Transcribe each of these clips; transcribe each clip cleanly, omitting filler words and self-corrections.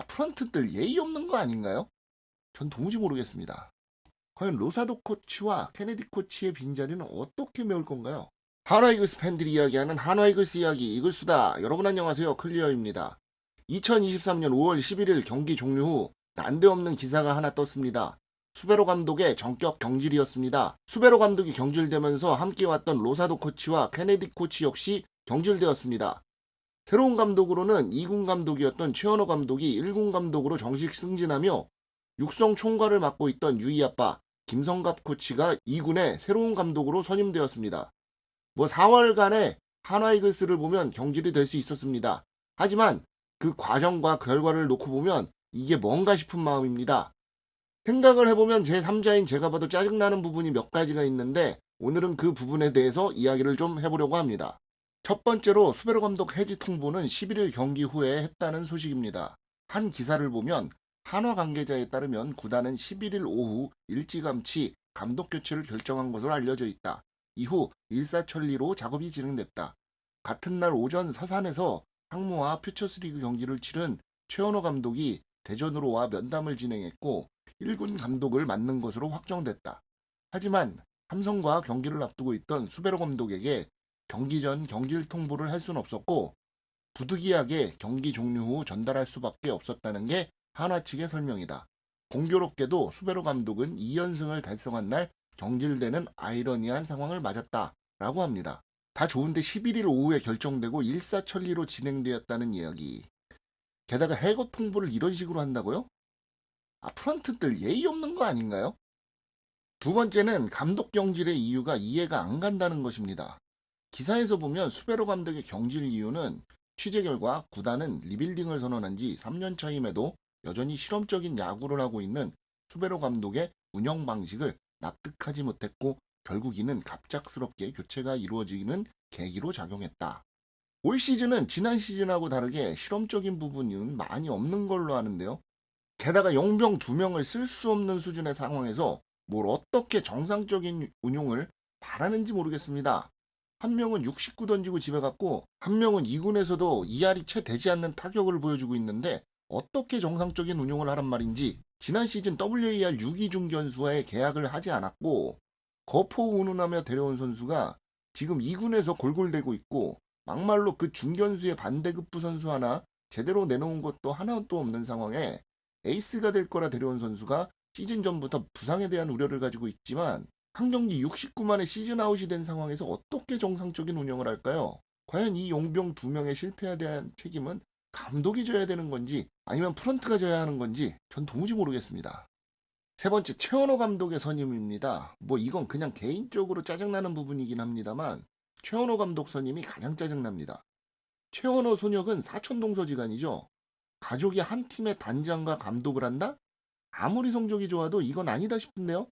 프런트들 예의 없는 거 아닌가요? 전 도무지 모르겠습니다. 과연 로사도 코치와 케네디 코치의 빈자리는 어떻게 메울 건가요? 한화이글스 팬들이 이야기하는 한화이글스 이야기 이글수다. 여러분 안녕하세요. 클리어입니다. 2023년 5월 11일 경기 종료 후 난데없는 기사가 하나 떴습니다. 수베로 감독의 전격 경질이었습니다. 수베로 감독이 경질되면서 함께 왔던 로사도 코치와 케네디 코치 역시 경질되었습니다. 새로운 감독으로는 2군 감독이었던 최현호 감독이 1군 감독으로 정식 승진하며 육성 총괄을 맡고 있던 유이 아빠 김성갑 코치가 2군의 새로운 감독으로 선임되었습니다. 4월간의 한화이글스를 보면 경질이 될 수 있었습니다. 하지만 그 과정과 결과를 놓고 보면 이게 뭔가 싶은 마음입니다. 생각을 해보면 제3자인 제가 봐도 짜증나는 부분이 몇 가지가 있는데 오늘은 그 부분에 대해서 이야기를 좀 해보려고 합니다. 첫 번째로 수베로 감독 해지 통보는 11일 경기 후에 했다는 소식입니다. 한 기사를 보면 한화 관계자에 따르면 구단은 11일 오후 일찌감치 감독 교체를 결정한 것으로 알려져 있다. 이후 일사천리로 작업이 진행됐다. 같은 날 오전 서산에서 상무와 퓨처스리그 경기를 치른 최현호 감독이 대전으로 와 면담을 진행했고 1군 감독을 맡는 것으로 확정됐다. 하지만 삼성과 경기를 앞두고 있던 수베로 감독에게 경기 전 경질 통보를 할 수는 없었고 부득이하게 경기 종료 후 전달할 수밖에 없었다는 게 한화 측의 설명이다. 공교롭게도 수베로 감독은 2연승을 달성한 날 경질되는 아이러니한 상황을 맞았다라고 합니다. 다 좋은데 11일 오후에 결정되고 일사천리로 진행되었다는 이야기. 게다가 해고 통보를 이런 식으로 한다고요? 프런트들 예의 없는 거 아닌가요? 두 번째는 감독 경질의 이유가 이해가 안 간다는 것입니다. 기사에서 보면 수베로 감독의 경질 이유는 취재 결과 구단은 리빌딩을 선언한 지 3년 차임에도 여전히 실험적인 야구를 하고 있는 수베로 감독의 운영 방식을 납득하지 못했고 결국 이는 갑작스럽게 교체가 이루어지는 계기로 작용했다. 올 시즌은 지난 시즌하고 다르게 실험적인 부분은 많이 없는 걸로 아는데요. 게다가 용병 2명을 쓸 수 없는 수준의 상황에서 뭘 어떻게 정상적인 운용을 바라는지 모르겠습니다. 한 명은 69 던지고 집에 갔고 한 명은 2군에서도 2할이 채 되지 않는 타격을 보여주고 있는데 어떻게 정상적인 운용을 하란 말인지. 지난 시즌 WAR 6위 중견수와의 계약을 하지 않았고 거포 운운하며 데려온 선수가 지금 2군에서 골골대고 있고 막말로 그 중견수의 반대급부 선수 하나 제대로 내놓은 것도 하나도 없는 상황에 에이스가 될 거라 데려온 선수가 시즌 전부터 부상에 대한 우려를 가지고 있지만 한 경기 69만에 시즌 아웃이 된 상황에서 어떻게 정상적인 운영을 할까요? 과연 이 용병 2명의 실패에 대한 책임은 감독이 져야 되는 건지 아니면 프런트가 져야 하는 건지 전 도무지 모르겠습니다. 세 번째, 최현호 감독의 선임입니다. 이건 그냥 개인적으로 짜증나는 부분이긴 합니다만 최현호 감독 선임이 가장 짜증납니다. 최현호 손역은 사촌동서지간이죠. 가족이 한 팀의 단장과 감독을 한다? 아무리 성적이 좋아도 이건 아니다 싶은데요.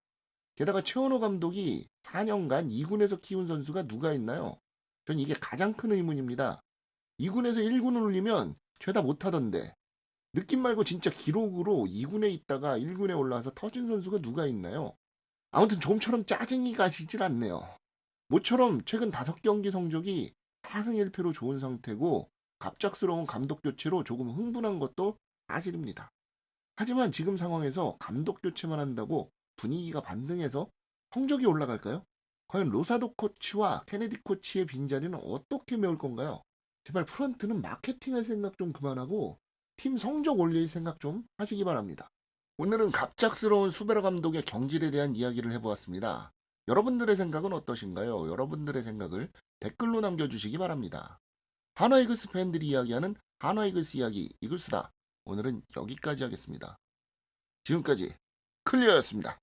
게다가 최현호 감독이 4년간 2군에서 키운 선수가 누가 있나요? 전 이게 가장 큰 의문입니다. 2군에서 1군을 올리면 죄다 못하던데 느낌 말고 진짜 기록으로 2군에 있다가 1군에 올라와서 터진 선수가 누가 있나요? 아무튼 좀처럼 짜증이 가시질 않네요. 모처럼 최근 5경기 성적이 4승 1패로 좋은 상태고 갑작스러운 감독 교체로 조금 흥분한 것도 사실입니다. 하지만 지금 상황에서 감독 교체만 한다고 분위기가 반등해서 성적이 올라갈까요? 과연 로사도 코치와 케네디 코치의 빈자리는 어떻게 메울 건가요? 제발 프런트는 마케팅할 생각 좀 그만하고 팀 성적 올릴 생각 좀 하시기 바랍니다. 오늘은 갑작스러운 수베로 감독의 경질에 대한 이야기를 해보았습니다. 여러분들의 생각은 어떠신가요? 여러분들의 생각을 댓글로 남겨주시기 바랍니다. 한화이글스 팬들이 이야기하는 한화이글스 이야기 이글수다. 오늘은 여기까지 하겠습니다. 지금까지 클리어였습니다.